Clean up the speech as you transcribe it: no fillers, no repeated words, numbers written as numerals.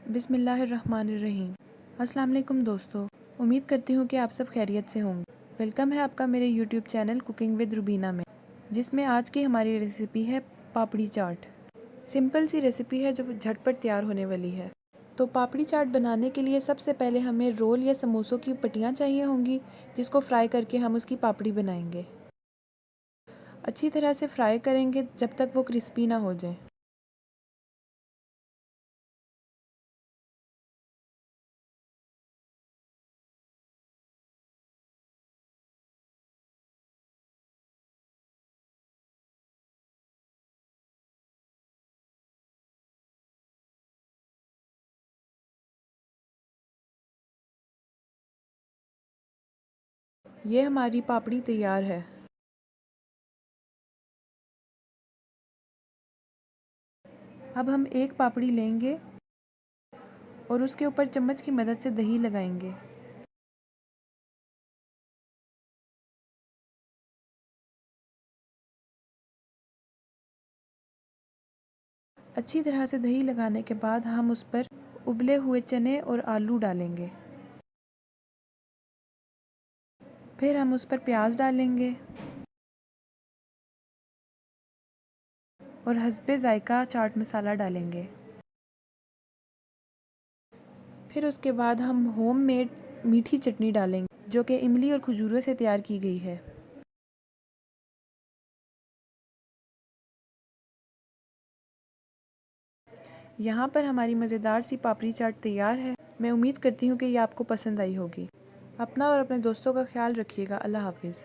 बिस्मिल्लाहिर्रहमानिर्रहीम। अस्सलाम वालेकुम दोस्तों, उम्मीद करती हूँ कि आप सब खैरियत से होंगे। वेलकम है आपका मेरे YouTube channel cooking with Rubina में, जिसमें आज की हमारी रेसिपी है पापड़ी चाट। सिंपल सी रेसिपी है जो झटपट तैयार होने वाली है। तो पापड़ी चाट बनाने के लिए सबसे पहले हमें रोल या समोसों की पट्टियाँ चाहिए होंगी, जिसको फ्राई करके हम उसकी पापड़ी बनाएंगे। अच्छी तरह से फ्राई करेंगे जब तक वो क्रिस्पी ना हो जाए। ये हमारी पापड़ी तैयार है। अब हम एक पापड़ी लेंगे और उसके ऊपर चम्मच की मदद से दही लगाएंगे। अच्छी तरह से दही लगाने के बाद हम उस पर उबले हुए चने और आलू डालेंगे। फिर हम उस पर प्याज डालेंगे और हस्बे ज़ायका चाट मसाला डालेंगे। फिर उसके बाद हम होममेड मीठी चटनी डालेंगे, जो कि इमली और खजूरों से तैयार की गई है। यहाँ पर हमारी मज़ेदार सी पापड़ी चाट तैयार है। मैं उम्मीद करती हूँ कि ये आपको पसंद आई होगी। अपना और अपने दोस्तों का ख्याल रखिएगा। अल्लाह हाफिज़।